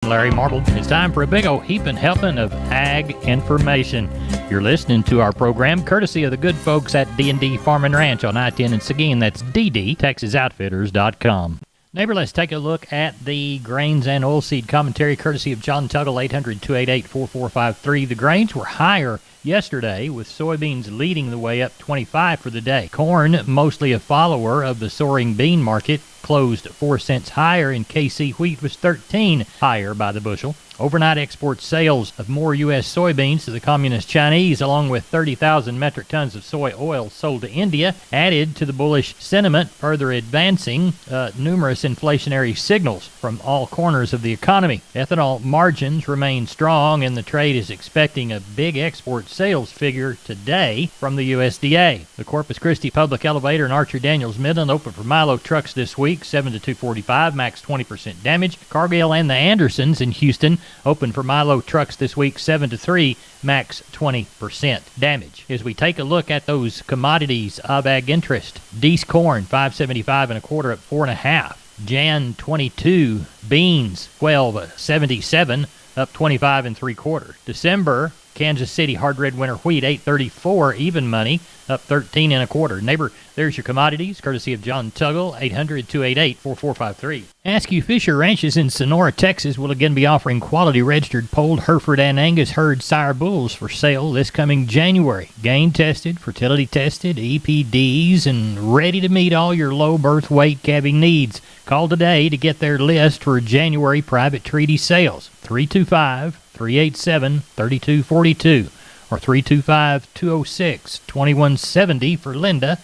Larry Marble. It's time for a big old heaping helping of ag information. You're listening to our program courtesy of the good folks at D&D Farm and Ranch on I-10 in Seguin. That's ddtexasoutfitters.com. Neighbor, let's take a look at the grains and oilseed commentary courtesy of John Tuggle, 800-288-4453. The grains were higher yesterday, with soybeans leading the way up 25 for the day. Corn, mostly a follower of the soaring bean market, closed 4 cents higher, and KC wheat was 13 higher by the bushel. Overnight export sales of more U.S. soybeans to the Communist Chinese, along with 30,000 metric tons of soy oil sold to India, added to the bullish sentiment, further advancing numerous inflationary signals from all corners of the economy. Ethanol margins remain strong, and the trade is expecting a big export sales figure today from the USDA. The Corpus Christi Public Elevator in Archer Daniels Midland open for Milo trucks this week, 7 to 245, max 20% damage. Cargill and the Andersons in Houston open for Milo trucks this week, 7 to 3, max 20% damage. As we take a look at those commodities of ag interest, Deese corn, 575 and a quarter, up 4.5. Jan 22 beans, 1277, up 25 and 3/4. December Kansas City hard red winter wheat, 834 even money, up 13 and a quarter. Neighbor, there's your commodities, courtesy of John Tuggle, 800-288-4453. Askew Fisher Ranches in Sonora, Texas will again be offering quality registered polled Hereford and Angus herd sire bulls for sale this coming January. Gain tested, fertility tested, EPDs, and ready to meet all your low birth weight calving needs. Call today to get their list for January private treaty sales. 325-387-3242 or 325-206-2170 for Linda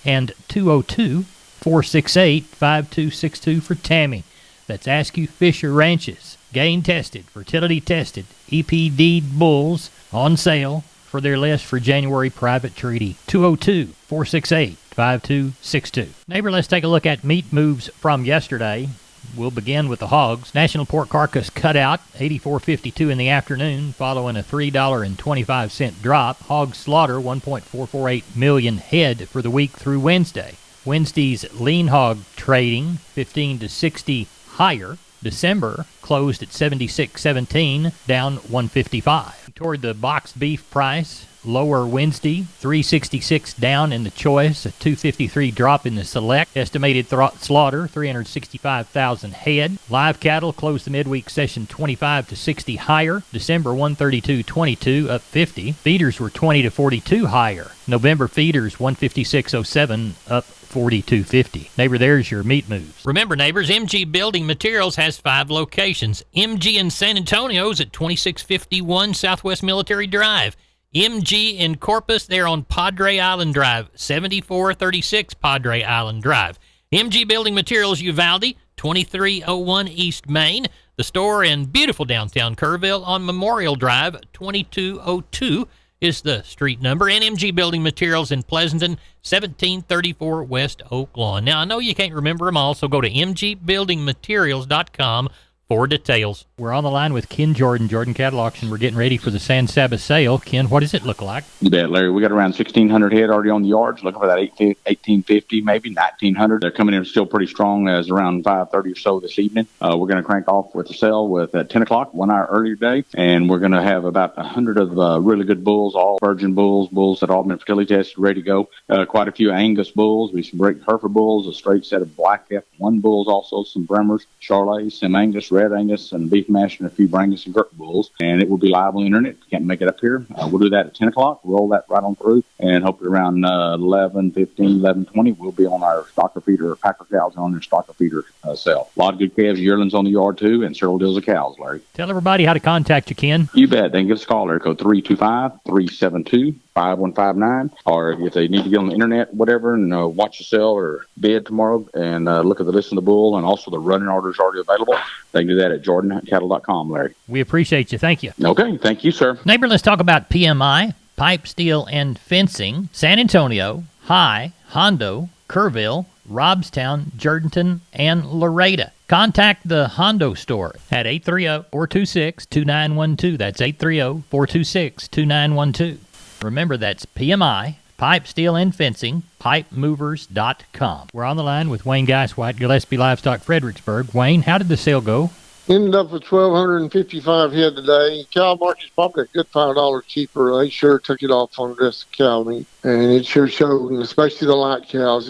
and 202-468-5262 for Tammy. That's Askew Fisher Ranches. Gain tested, fertility tested, EPD bulls on sale for their list for January private treaty. 202-468-5262. Neighbor, let's take a look at meat moves from yesterday. We'll begin with the hogs. National pork carcass cutout, $84.52 in the afternoon, following a $3.25 drop. Hog slaughter, 1.448 million head for the week through Wednesday. Wednesday's lean hog trading, 15 to 60 higher. December closed at 76.17, down 155. Toward the boxed beef price, lower Wednesday, 366 down in the choice, a 253 drop in the select. Estimated slaughter, 365,000 head. Live cattle closed the midweek session 25 to 60 higher. December 132.22, up 50. Feeders were 20 to 42 higher. November feeders 156.07, up 42.50. Neighbor, there's your meat moves. Remember, neighbors, MG Building Materials has 5 locations. MG in San Antonio's at 2651 Southwest Military Drive. MG in Corpus, they're on Padre Island Drive, 7436 Padre Island Drive. MG Building Materials Uvalde, 2301 East Main. The store in beautiful downtown Kerrville on Memorial Drive, 2202 is the street number. And MG Building Materials in Pleasanton, 1734 West Oak Lawn. Now, I know you can't remember them all, so go to mgbuildingmaterials.com for details. We're on the line with Ken Jordan, Jordan Cattle Auction. We're getting ready for the San Saba sale. Ken, what does it look like? You bet, Larry. We got around 1,600 head already on the yards, looking for that 1,850, maybe 1,900. They're coming in still pretty strong as around 5:30 or so this evening. We're going to crank off with the sale with at 10 o'clock, 1 hour earlier today, and we're going to have about 100 of really good bulls, all virgin bulls that all been fertility tested, ready to go. Quite a few Angus bulls, some great Hereford bulls, a straight set of black F1 bulls, also some Bremers, Charolais, some Angus, red Angus, and beef mash, and a few Brangus and Gert bulls, and it will be live on the internet. If you can't make it up here, we'll do that at 10 o'clock, roll that right on through, and hopefully around 11:15, 11:20, we'll be on our stocker feeder, packer cows on their stocker feeder sale. A lot of good calves, yearlings on the yard too, and several deals of cows, Larry. Tell everybody how to contact you, Ken. You bet. They can give us a call, Larry, code 325-372-5159, or if they need to get on the internet, whatever, and watch the sale or bid tomorrow, and look at the list of the bull, and also the running orders already available, they can do that at jordancattle.com, Larry. We appreciate you. Thank you. Okay. Thank you, sir. Neighbor, let's talk about PMI, pipe, steel, and fencing. San Antonio, High, Hondo, Kerrville, Robstown, Jourdanton, and Loretta. Contact the Hondo store at 830-426-2912. That's 830-426-2912. Remember, that's PMI, pipe, steel, and fencing, pipemovers.com. We're on the line with Wayne Geiswhite, Gillespie Livestock, Fredericksburg. Wayne, how did the sale go? Ended up with 1,255 head today. Cow market's probably a good $5 cheaper. They sure took it off on this cow meat, and it sure showed. And especially the light cows.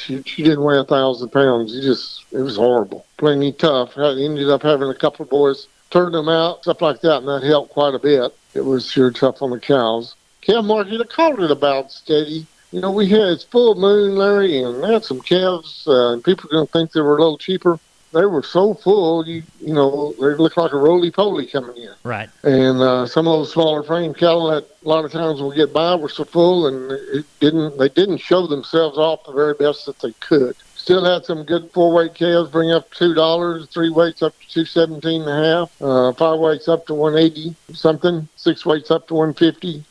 She didn't weigh 1,000 pounds. It was horrible. Plenty tough. I ended up having a couple of boys turn them out, stuff like that, and that helped quite a bit. It was sure tough on the cows. Cow market, I called it about steady. You know, it's full moon, Larry, and they had some calves, and people are going to think they were a little cheaper. They were so full, you know, they looked like a roly-poly coming in. Right. And some of those smaller frame cattle that a lot of times will get by were so full, and they didn't show themselves off the very best that they could. Still had some good 4-weight calves bring up $2, 3 weights up to $217.5, 5 weights up to $180 something, 6 weights up to $150,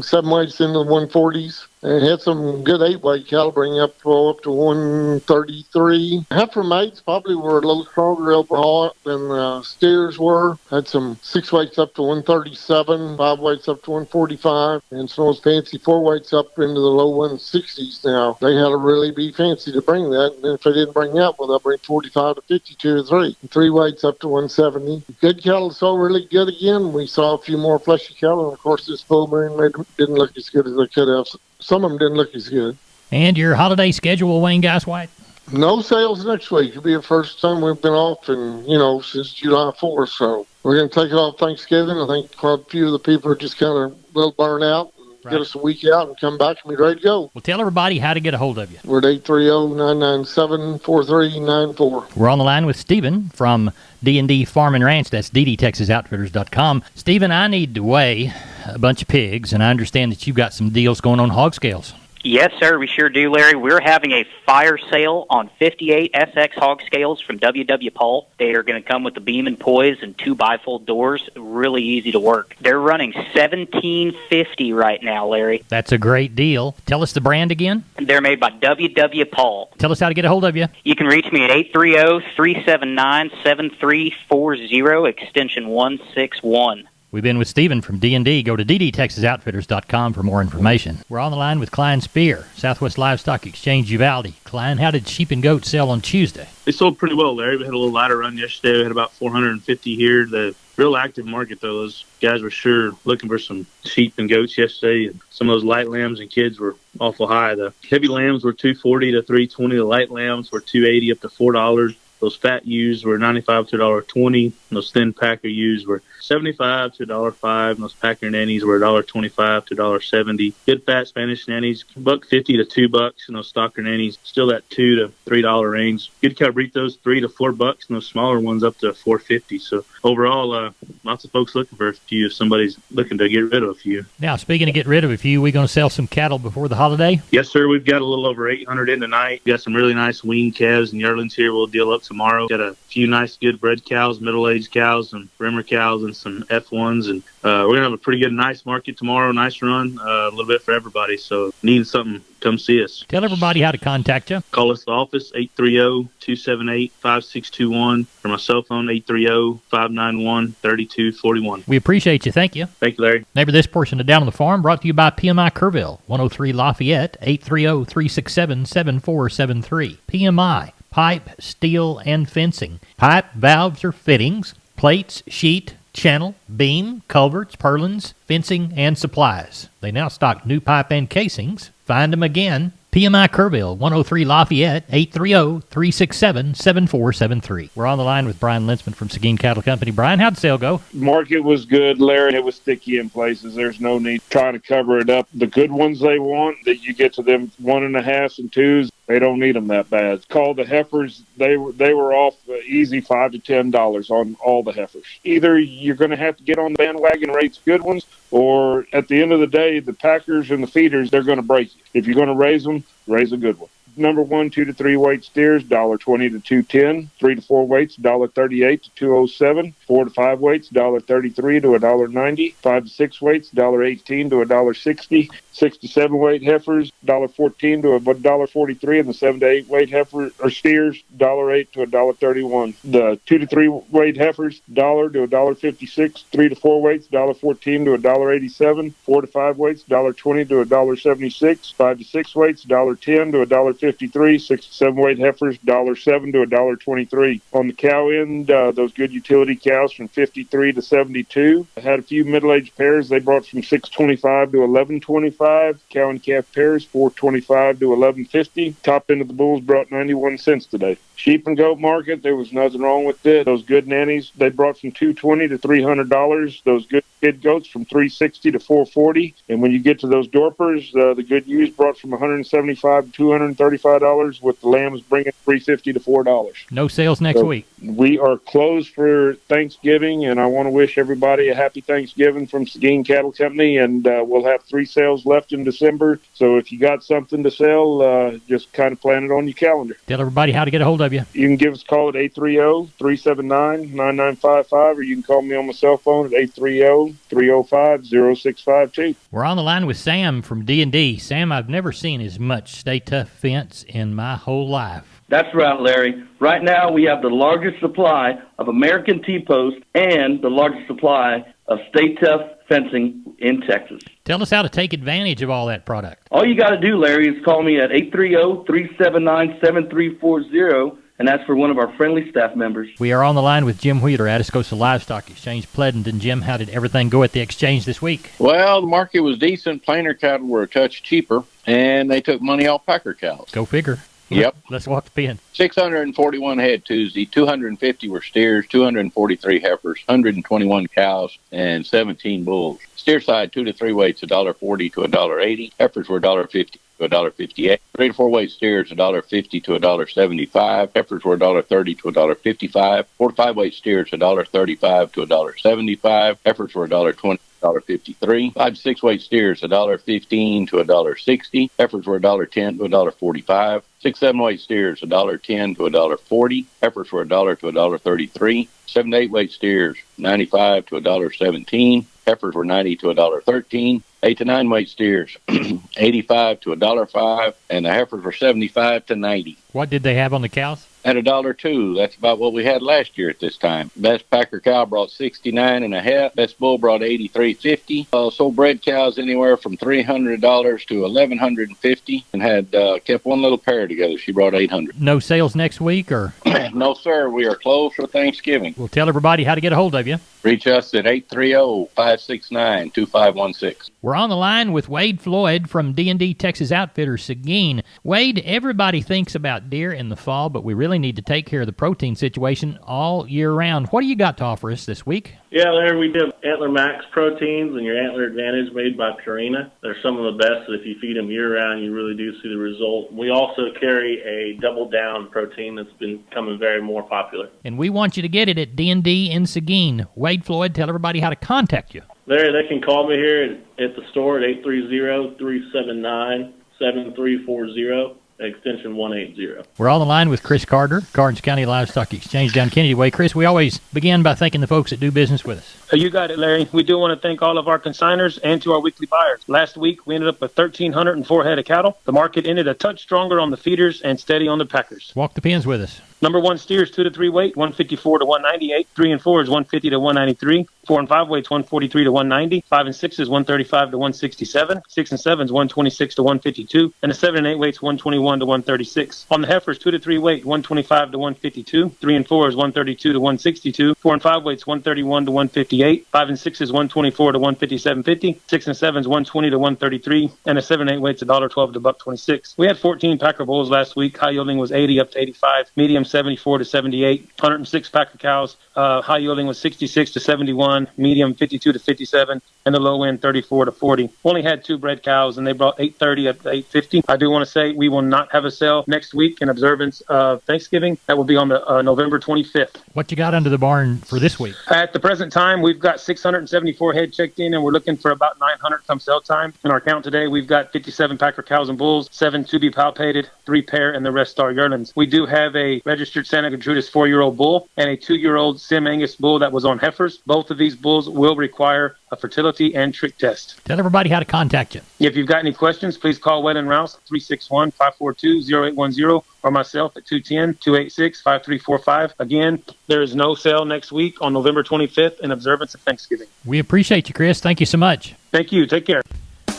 7 weights into the 140s. And had some good 8-weight cattle bring up to $133. Heifer mates probably were a little stronger overall than steers were. Had some 6 weights up to 137, 5 weights up to 145, and some of those fancy 4 weights up into the low 160s now. They had to really be fancy to bring that. And if they didn't bring that, well, they'll bring 45 to 52 or 3. And 3 weights up to 170. Good cattle sold really good again. We saw a few more fleshy cattle, and of course this full moon didn't look as good as they could have. Some of them didn't look as good. And your holiday schedule, Wayne Goswhite? No sales next week. It'll be the first time we've been off since July 4th. So we're going to take it off Thanksgiving. I think quite a few of the people are just kind of a little burnt out. Right. Get us a week out and come back and be ready to go. Well, tell everybody how to get a hold of you. We're at 830-997-4394. We're on the line with Stephen from D&D Farm and Ranch. That's ddtexasoutfitters.com. Stephen, I need to weigh a bunch of pigs, and I understand that you've got some deals going on hog scales. Yes, sir, we sure do, Larry. We're having a fire sale on 58 SX hog scales from W.W. Paul. They are going to come with the beam and poise and 2 bifold doors. Really easy to work. They're running $1,750 right now, Larry. That's a great deal. Tell us the brand again. They're made by W.W. Paul. Tell us how to get a hold of you. You can reach me at 830-379-7340, extension 161. We've been with Stephen from D&D. Go to ddtexasoutfitters.com for more information. We're on the line with Klein Spear, Southwest Livestock Exchange, Uvalde. Klein, how did sheep and goats sell on Tuesday? They sold pretty well, Larry. We had a little lighter run yesterday. We had about 450 here. The real active market, though, those guys were sure looking for some sheep and goats yesterday. And some of those light lambs and kids were awful high. The heavy lambs were $240 to $320. The light lambs were $280 up to $4. Those fat ewes were $95 to $1.20. And those thin packer ewes were $75 to $1.05. And those packer nannies were $1.25 to $1.70. Good fat Spanish nannies, $1.50 to $2. And those stocker nannies still that $2 to $3 range. Good cabritos, $3 to $4. And those smaller ones up to $4.50. So overall, lots of folks looking for a few if somebody's looking to get rid of a few. Now, speaking of get rid of a few, we going to sell some cattle before the holiday? Yes, sir. We've got a little over 800 in tonight. Got some really nice weaned calves and yearlings here. We'll deal up tomorrow. Got a few nice good bred cows, middle-aged cows, some Bremer cows, and some F1s. And we're going to have a pretty good, nice market tomorrow. Nice run, a little bit for everybody. So needing something, come see us. Tell everybody how to contact you. Call us at the office, 830-278-5621. For my cell phone, 830-591-3241. We appreciate you. Thank you. Thank you, Larry. Neighbor, this portion of Down on the Farm brought to you by PMI Kerrville, 103 Lafayette, 830-367-7473. PMI, pipe, steel, and fencing. Pipe, valves, or fittings, plates, sheet, channel, beam, culverts, purlins, fencing, and supplies. They now stock new pipe and casings. Find them again. PMI Kerrville, 103 Lafayette, 830-367-7473. We're on the line with Brian Linsman from Seguin Cattle Company. Brian, how'd the sale go? Market was good, Larry. It was sticky in places. There's no need trying to cover it up. The good ones they want, that you get to them 1.5s and 2s, they don't need them that bad. Call the heifers. They were off easy $5 to $10 on all the heifers. Either you're going to have to get on the bandwagon and raise good ones, or at the end of the day, the packers and the feeders, they're going to break you. If you're going to raise them, raise a good one. Number 1, 2 to 3 weight steers, $1.20 to $2.10. 3 to 4 weights, $1.38 to $2.07. 4 to 5 weights, $1.33 to $1.90. 5 to 6 weights, $1.18 to $1.60. 6 to 7 weight heifers, $1.14 to $1.43, and the 7 to 8 weight heifer or steers, $1.08 to $1.31. The 2 to 3 weight heifers, $1 to $1.56. 3 to 4 weights, $1.14 to $1.87. 4 to 5 weights, $1.20 to $1.76. 5 to 6 weights, $1.10 to $1.50. $1.53. 6 to 7 weight heifers, $1.07 to $1.23. On the cow end, those good utility cows from 53 to 72. I had a few middle-aged pairs. They brought from 625 to 1125. Cow and calf pairs, 425 to 1150. Top end of the bulls brought 91 cents today. Sheep and goat market, there was nothing wrong with it. Those good nannies, they brought from $220 to $300. Those good kid goats from $360 to $440. And when you get to those Dorpers, the good ewes brought from $175 to $235, with the lambs bringing $350 to $4. No sales next week. We are closed for Thanksgiving, and I want to wish everybody a happy Thanksgiving from Seguin Cattle Company. And we'll have 3 sales left in December. So if you got something to sell, just kind of plan it on your calendar. Tell everybody how to get a hold of you. You can give us a call at 830-379-9955, or you can call me on my cell phone at 830-305-0652. We're on the line with Sam from D&D. Sam, I've never seen as much Stay Tough fence in my whole life. That's right, Larry. Right now we have the largest supply of American T-post and the largest supply of Stay Tough fencing in Texas. Tell us how to take advantage of all that product. All you got to do, Larry, is call me at 830-379-7340, and that's for one of our friendly staff members. We are on the line with Jim Wheeler, Atascosa Livestock Exchange, Pleasanton. Jim, how did everything go at the exchange this week? Well, the market was decent. Plainer cattle were a touch cheaper, and they took money off packer cows. Go figure. Yep. Let's walk the pen. 641 head Tuesday, 250 were steers, 243 heifers, 121 cows, and 17 bulls. Steer side 2 to 3 weights, $1.40 to $1.80. Heifers were $1.50 to $1.58. 3 to 4 weight steers, $1.50 to $1.75. Heifers were $1.30 to $1.55. 4 to 5 weight steers, $1.35 to $1.75. Heifers were $1.20. $1.53. 5 to 6 weight steers, $1.15 to $1.60. Heifers were $1.10 to $1.45. 6 7 weight steers, $1.10 to $1.40. Heifers were $1 to $1.33. 7 to 8 weight steers, $95 to $1.17. Heifers were $90 to $1.13. 8 to 9 weight steers, $85 to $1.05, and the heifers were $75 to $90. What did they have on the cows? At $1.02. That's about what we had last year at this time. Best packer cow brought 69 and a half. Best bull brought 83.50. Sold bred cows anywhere from $300 to $1,150, and had kept one little pair together. She brought 800. No sales next week, or? No, sir. We are closed for Thanksgiving. We'll tell everybody how to get a hold of you. Reach us at 830-569-2516. We're on the line with Wade Floyd from D&D Texas Outfitters, Seguin. Wade, everybody thinks about deer in the fall, but we really need to take care of the protein situation all year round. What do you got to offer us this week? Yeah, Larry, we do Antler Max proteins and your Antler Advantage made by Purina. They're some of the best. If you feed them year-round, you really do see the result. We also carry a Double Down protein that's been becoming very more popular. And we want you to get it at D&D in Seguin. Wade Floyd, tell everybody how to contact you. Larry, they can call me here at the store at 830-379-7340. Extension 180. We're on the line with Chris Carter, Karnes County Livestock Exchange down Kennedy Way. Chris, we always begin by thanking the folks that do business with us. You got it, Larry. We do want to thank all of our consigners and to our weekly buyers. Last week, we ended up with 1,304 head of cattle. The market ended a touch stronger on the feeders and steady on the packers. Walk the pens with us. Number 1 steers 2 to 3 weight, 154 to 198. 3 and 4 is 150 to 193. 4 and 5 weights 143 to 190. 5 and 6 is 135 to 167. 6 and 7 is 126 to 152. And the 7 and 8 weights 121 to 136. On the heifers 2 to 3 weight 125 to 152. 3 and 4 is 132 to 162. 4 and 5 weights 131 to 158. 5 and 6 is 124 to 157.50. 6 and 7 is 120 to 133. And the 7 and 8 weights $1.12 to $1.26. We had 14 packer bulls last week. High yielding was 80 up to 85. Medium 74 to 78. 106 packer cows. High yielding was 66 to 71. Medium 52 to 57. And the low end 34 to 40. Only had 2 bred cows, and they brought 830 up to 850. I do want to say we will not have a sale next week in observance of Thanksgiving. That will be on the November 25th. What you got under the barn for this week? At the present time, we've got 674 head checked in, and we're looking for about 900 come sale time. In our count today, we've got 57 packer cows and bulls, 7 to be palpated, 3 pair, and the rest are yearlings. We do have a registered Santa Gertrudis 4-year-old bull and a 2-year-old Sim Angus bull that was on heifers. Both of these bulls will require a fertility and trick test. Tell everybody how to contact you. If you've got any questions, please call Wed and Rouse 361-542-0810 or myself at 210-286-5345. Again, there is no sale next week on November 25th in observance of Thanksgiving. We appreciate you, Chris. Thank you so much. Thank you. Take care.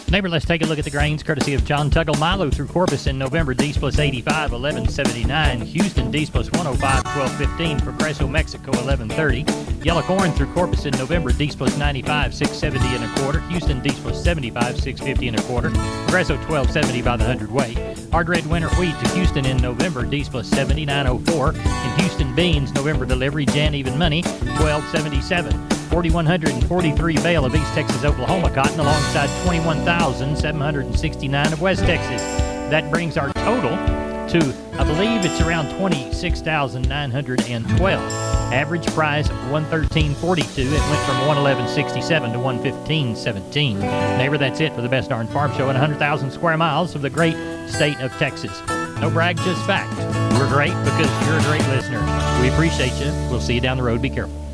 Neighbor, let's take a look at the grains courtesy of John Tuggle. Milo through Corpus in November, D's plus 85, 11.79. Houston, D's plus 105, 12.15. Progreso, Mexico, 11.30. Yellow corn through Corpus in November, D's plus 95, 6.70 and a quarter. Houston, D's plus 75, 6.50 and a quarter. Progreso, 12.70 by the hundredweight. Hard red winter wheat to Houston in November, D's plus 79.04. In Houston, beans, November delivery, Jan even money, 12.77. 4,143 bale of East Texas Oklahoma cotton alongside 21,769 of West Texas. That brings our total to, I believe it's around 26,912. Average price of $113.42. It went from $111.67 to $115.17. Neighbor, that's it for the Best Darn Farm Show in 100,000 square miles of the great state of Texas. No brag, just fact. We're great because you're a great listener. We appreciate you. We'll see you down the road. Be careful.